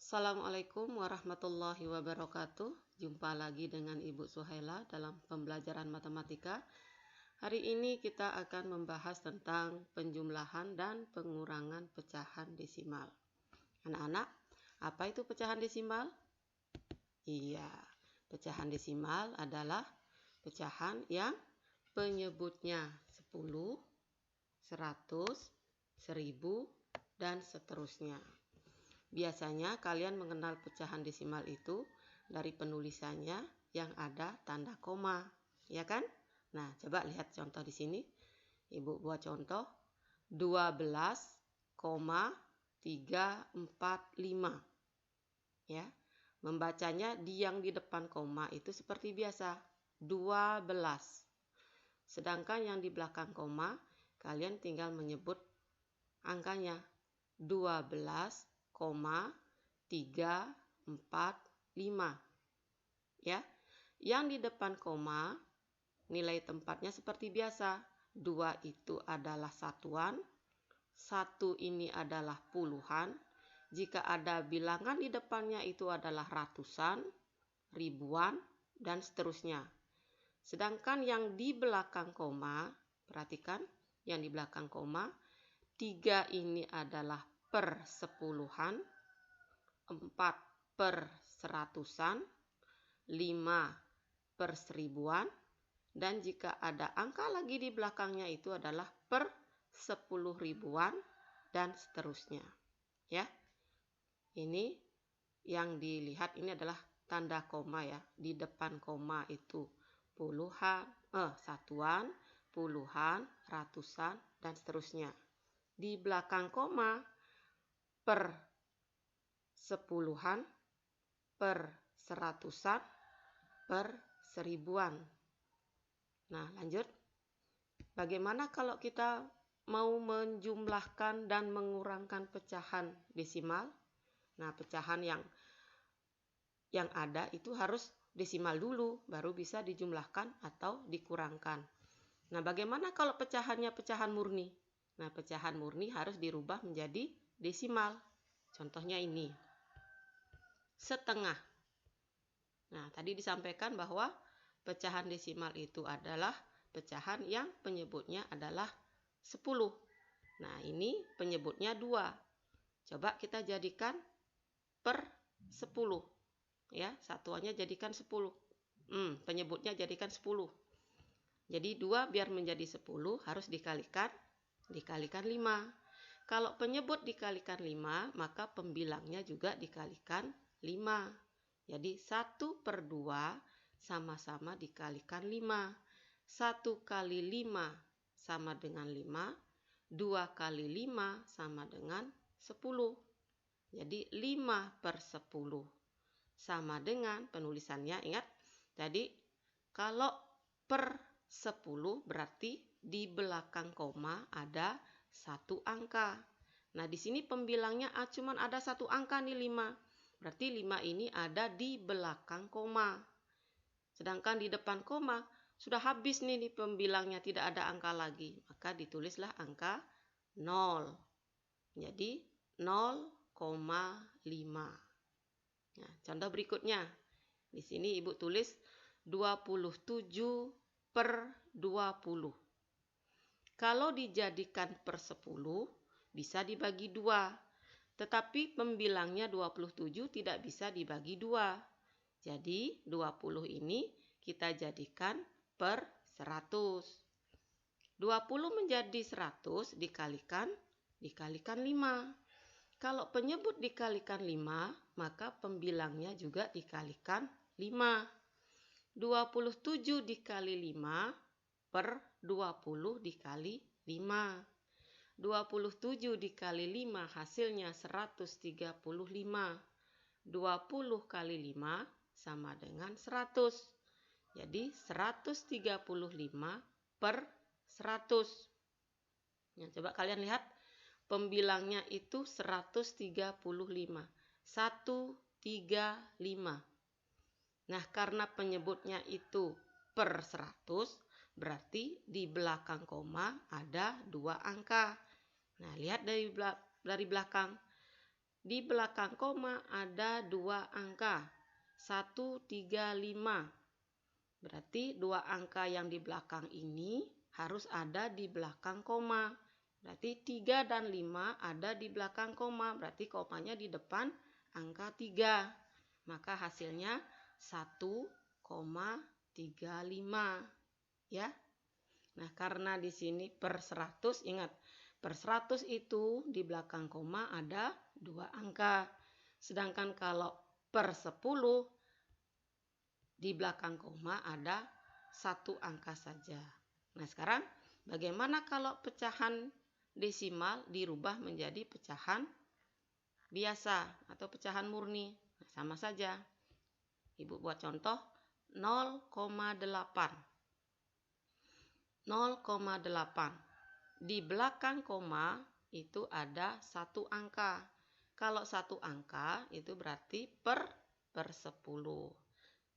Assalamualaikum warahmatullahi wabarakatuh. Jumpa lagi dengan Ibu Suhaila dalam pembelajaran matematika. Hari ini kita akan membahas tentang penjumlahan dan pengurangan pecahan desimal. Anak-anak, apa itu pecahan desimal? Iya, pecahan desimal adalah pecahan yang penyebutnya 10, 100, 1000, dan seterusnya. Biasanya kalian mengenal pecahan desimal itu dari penulisannya yang ada tanda koma, ya kan? Nah, coba lihat contoh di sini. Ibu buat contoh 12,345. Ya. Membacanya yang di depan koma itu seperti biasa, 12. Sedangkan yang di belakang koma, kalian tinggal menyebut angkanya 12,345. Ya. Yang di depan koma nilai tempatnya seperti biasa. 2 itu adalah satuan, 1 ini adalah puluhan. Jika ada bilangan di depannya itu adalah ratusan, ribuan, dan seterusnya. Sedangkan yang di belakang koma, perhatikan yang di belakang koma, 3 ini adalah per sepuluhan, 4 per seratusan, 5 per seribuan, dan jika ada angka lagi di belakangnya itu adalah per 10 ribuan, dan seterusnya. Ya, ini yang dilihat ini adalah tanda koma ya. Di depan koma itu satuan, puluhan, ratusan, dan seterusnya. Di belakang koma per sepuluhan, per seratusan, per seribuan. Nah, lanjut. Bagaimana kalau kita mau menjumlahkan dan mengurangkan pecahan desimal? Nah, pecahan yang ada itu harus desimal dulu, baru bisa dijumlahkan atau dikurangkan. Nah, bagaimana kalau pecahannya pecahan murni? Nah, pecahan murni harus dirubah menjadi desimal. Contohnya ini. Setengah. Nah, tadi disampaikan bahwa pecahan desimal itu adalah pecahan yang penyebutnya adalah 10. Nah, ini penyebutnya 2. Coba kita jadikan per 10. Ya, satuannya jadikan 10. Penyebutnya jadikan 10. Jadi 2 biar menjadi 10 harus dikalikan 5. Kalau penyebut dikalikan 5, maka pembilangnya juga dikalikan 5. Jadi 1 per 2 sama-sama dikalikan 5. 1 kali 5 sama dengan 5. 2 kali 5 sama dengan 10. Jadi 5 per 10 sama dengan penulisannya. Ingat, jadi kalau per 10 berarti di belakang koma ada 1 angka. Nah, di sini pembilangnya cuma ada 1 angka nih, 5. Berarti 5 ini ada di belakang koma. Sedangkan di depan koma sudah habis nih di pembilangnya, tidak ada angka lagi. Maka ditulislah angka 0. Jadi 0,5. Nah, contoh berikutnya. Di sini Ibu tulis 27 per 20. Kalau dijadikan per 10, bisa dibagi 2. Tetapi pembilangnya 27 tidak bisa dibagi 2. Jadi 20 ini kita jadikan per 100. 20 menjadi 100 dikalikan 5. Kalau penyebut dikalikan 5, maka pembilangnya juga dikalikan 5. 27 dikali 5 per 20 dikali 5. 27 dikali 5 hasilnya 135. 20 kali 5 sama dengan 100. Jadi 135 per 100. Nah, coba kalian lihat. Pembilangnya itu 135. 135. Nah, karena penyebutnya itu per 100, berarti di belakang koma ada 2 angka. Nah, lihat dari belakang. Di belakang koma ada 2 angka, 1, 3, 5. Berarti 2 angka yang di belakang ini harus ada di belakang koma. Berarti 3 dan 5 ada di belakang koma. Berarti komanya di depan angka 3. Maka hasilnya 1,35. Ya. Nah, karena di sini per 100, ingat, per 100 itu di belakang koma ada 2 angka. Sedangkan kalau per 10 di belakang koma ada 1 angka saja. Nah, sekarang bagaimana kalau pecahan desimal dirubah menjadi pecahan biasa atau pecahan murni? Nah, sama saja. Ibu buat contoh 0,8. 0,8. Di belakang koma itu ada 1 angka. Kalau 1 angka itu berarti per 10.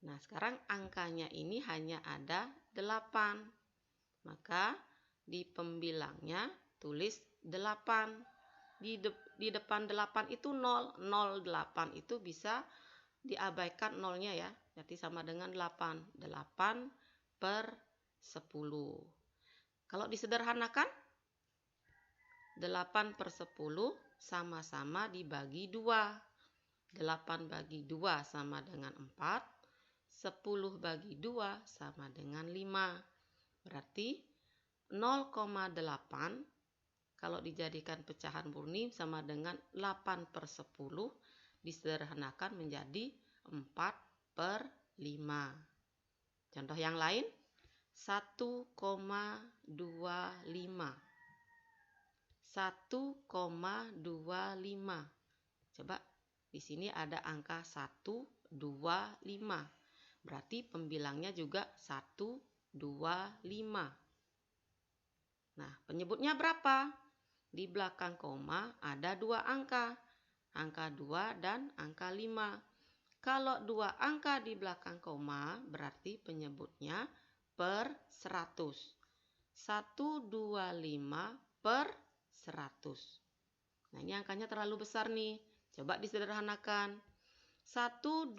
Nah, sekarang angkanya ini hanya ada 8. Maka di pembilangnya tulis 8. Di depan 8 itu 0. 0,8 itu bisa diabaikan nolnya ya. Jadi sama dengan 8. 8 per 10. Kalau disederhanakan, 8 per 10 sama-sama dibagi 2. 8 bagi 2 sama dengan 4. 10 bagi 2 sama dengan 5. Berarti 0,8 kalau dijadikan pecahan murni sama dengan 8 per 10 disederhanakan menjadi 4 per 5. Contoh yang lain, 1,25. 1,25. Coba di sini ada angka 125. Berarti pembilangnya juga 125. Nah, penyebutnya berapa? Di belakang koma ada 2 angka. Angka 2 dan angka 5. Kalau 2 angka di belakang koma berarti penyebutnya per 100. 125 per 100. Nah, ini angkanya terlalu besar nih. Coba disederhanakan. 125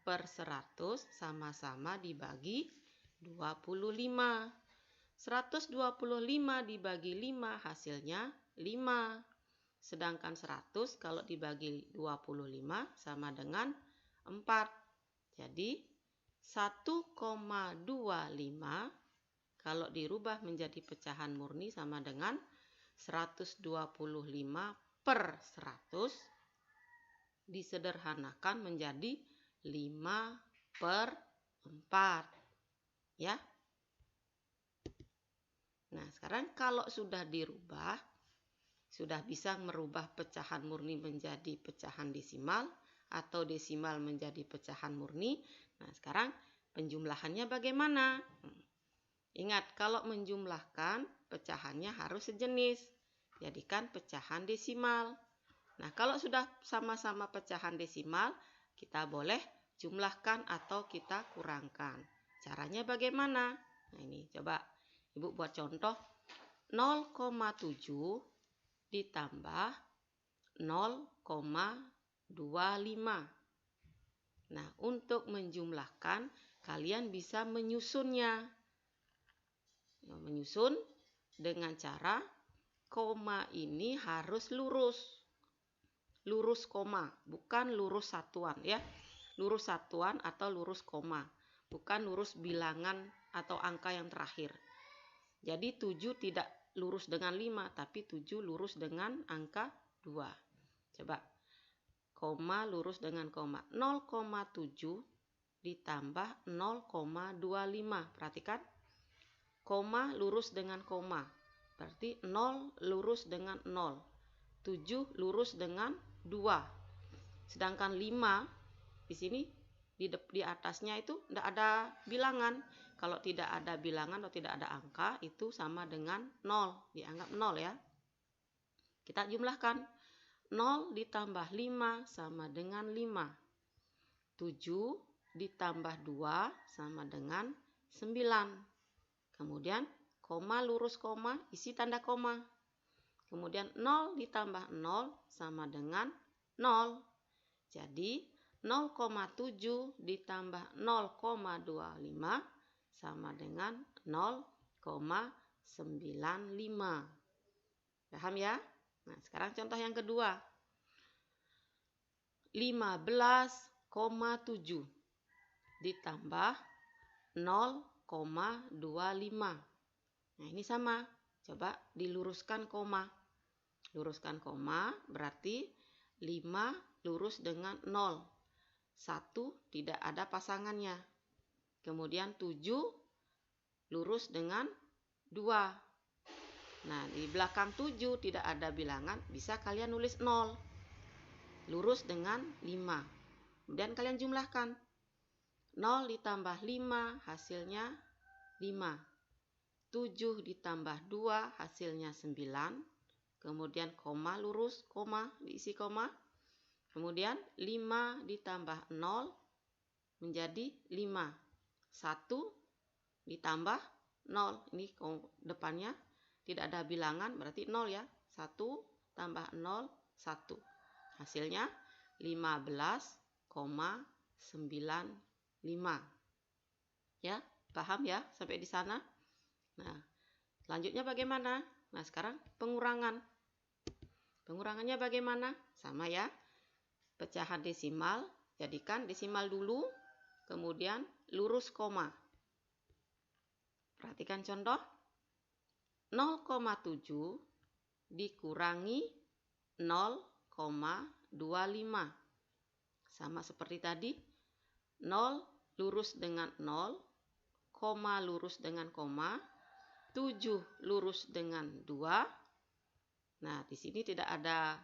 per 100 sama-sama dibagi 25. 125 dibagi 5 hasilnya 5. Sedangkan 100 kalau dibagi 25 sama dengan 4. Jadi 1,25 kalau dirubah menjadi pecahan murni sama dengan 125 per 100 disederhanakan menjadi 5 per 4. Ya. Nah, sekarang kalau sudah dirubah, sudah bisa merubah pecahan murni menjadi pecahan desimal atau desimal menjadi pecahan murni. Nah, sekarang penjumlahannya bagaimana? Ingat, kalau menjumlahkan pecahannya harus sejenis. Jadikan pecahan desimal. Nah, kalau sudah sama-sama pecahan desimal, kita boleh jumlahkan atau kita kurangkan. Caranya bagaimana? Nah, ini coba Ibu buat contoh. 0,7 ditambah 0,25. Nah, untuk menjumlahkan, kalian bisa menyusunnya. Menyusun dengan cara koma ini harus lurus. Lurus koma, bukan lurus satuan ya. Lurus satuan atau lurus koma, bukan lurus bilangan atau angka yang terakhir. Jadi 7 tidak lurus dengan 5, tapi 7 lurus dengan angka 2. Coba, koma lurus dengan koma. 0,7 ditambah 0,25. Perhatikan, koma lurus dengan koma. Berarti 0 lurus dengan 0. 7 lurus dengan 2. Sedangkan 5 di sini di atasnya itu tidak ada bilangan. Kalau tidak ada bilangan atau tidak ada angka itu sama dengan 0. Dianggap 0 ya. Kita jumlahkan. 0 ditambah 5 sama dengan 5. 7 ditambah 2 sama dengan 9. Kemudian koma lurus koma isi tanda koma. Kemudian 0 ditambah 0 sama dengan 0. Jadi 0,7 ditambah 0,25 sama dengan 0,95. Paham ya? Nah, sekarang contoh yang kedua. 15,7 ditambah 0,25. Nah, ini sama. Coba diluruskan koma. Luruskan koma berarti 5 lurus dengan 0. 1 tidak ada pasangannya. Kemudian 7 lurus dengan 2. Nah, di belakang 7 tidak ada bilangan, bisa kalian nulis 0. Lurus dengan 5. Kemudian kalian jumlahkan. 0 ditambah 5 hasilnya 5. 7 ditambah 2 hasilnya 9. Kemudian koma lurus, koma diisi koma. Kemudian 5 ditambah 0 menjadi 5. 1 ditambah 0. Ini depannya tidak ada bilangan, berarti 0 ya. 1 tambah 0, 1. Hasilnya 15,95. Ya, paham ya sampai di sana? Nah, selanjutnya bagaimana? Nah, sekarang pengurangan. Pengurangannya bagaimana? Sama ya. Pecahan desimal, jadikan desimal dulu, kemudian lurus koma. Perhatikan contoh. 0,7 dikurangi 0,25. Sama seperti tadi. 0 lurus dengan 0, koma lurus dengan koma, 7 lurus dengan 2. Nah, di sini tidak ada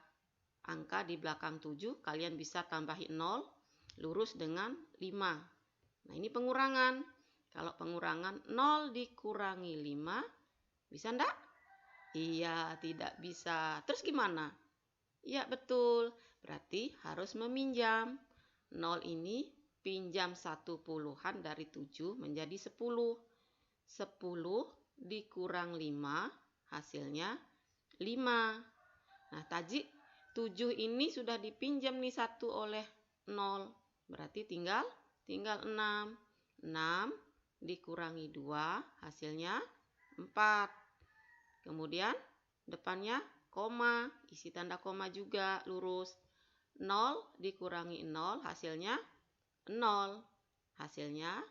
angka di belakang 7, kalian bisa tambahin 0, lurus dengan 5. Nah, ini pengurangan. Kalau pengurangan 0 dikurangi 5, bisa enggak? Iya, tidak bisa. Terus gimana? Iya, betul. Berarti harus meminjam. 0 ini pinjam 1 puluhan dari 7 menjadi 10. 10 dikurang 5, hasilnya 5. Nah, tadi 7 ini sudah dipinjam nih 1 oleh 0. Berarti tinggal 6. 6 dikurangi 2, hasilnya 4. Kemudian depannya koma, isi tanda koma juga lurus. 0 dikurangi 0, hasilnya 0. Hasilnya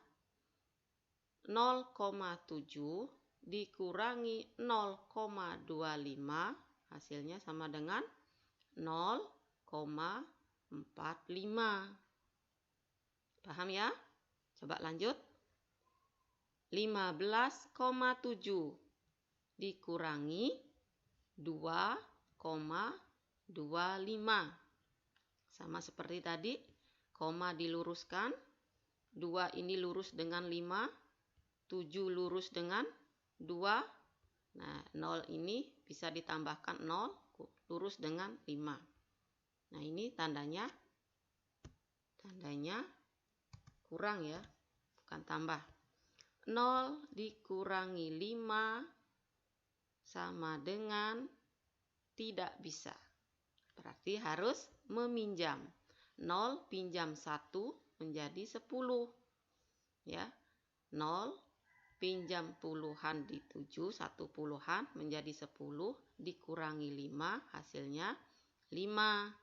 0,7 dikurangi 0,25, hasilnya sama dengan 0,45. Paham ya? Coba lanjut. 15,7 dikurangi 2,25. Sama seperti tadi, koma diluruskan. 2 ini lurus dengan 5, 7 lurus dengan 2. Nah, 0 ini bisa ditambahkan 0, lurus dengan 5. Nah, ini tandanya kurang ya, bukan tambah. 0 dikurangi 5 sama dengan tidak bisa. Berarti harus meminjam. 0 pinjam 1 menjadi 10. Ya. 0 pinjam puluhan di 7, 1 puluhan menjadi 10 dikurangi 5, hasilnya 5.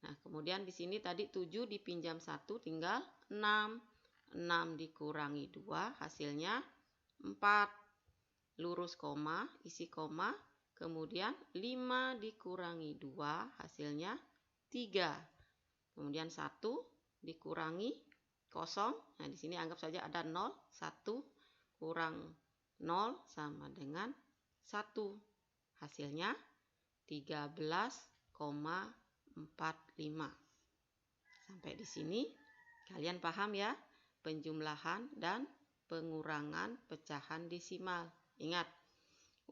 Nah, kemudian di sini tadi 7 dipinjam 1 tinggal 6. 6 dikurangi 2, hasilnya 4. Lurus koma, isi koma. Kemudian 5 dikurangi 2, hasilnya 3. Kemudian 1 dikurangi kosong. Nah, di sini anggap saja ada 0. 1 kurang 0 sama dengan 1. Hasilnya 13,45. Sampai di sini kalian paham ya penjumlahan dan pengurangan pecahan desimal. Ingat,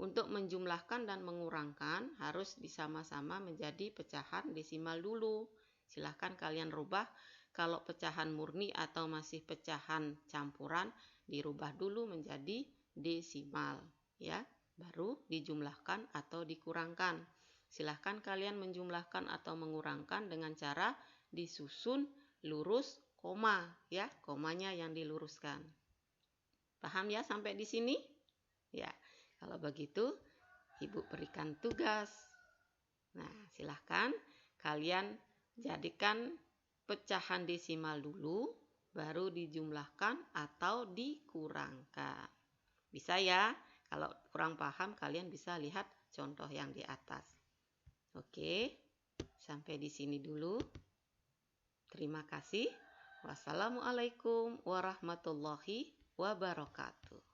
untuk menjumlahkan dan mengurangkan harus disama-sama menjadi pecahan desimal dulu. Silahkan kalian rubah. Kalau pecahan murni atau masih pecahan campuran, dirubah dulu menjadi desimal, ya. Baru dijumlahkan atau dikurangkan. silahkan kalian menjumlahkan atau mengurangkan dengan cara disusun lurus koma, ya, komanya yang diluruskan. Paham ya sampai di sini? Ya, kalau begitu Ibu berikan tugas. Nah, silahkan kalian jadikan pecahan desimal dulu, baru dijumlahkan atau dikurangkan. Bisa ya? Kalau kurang paham, kalian bisa lihat contoh yang di atas. Oke, sampai di sini dulu. Terima kasih. Wassalamualaikum warahmatullahi wabarakatuh.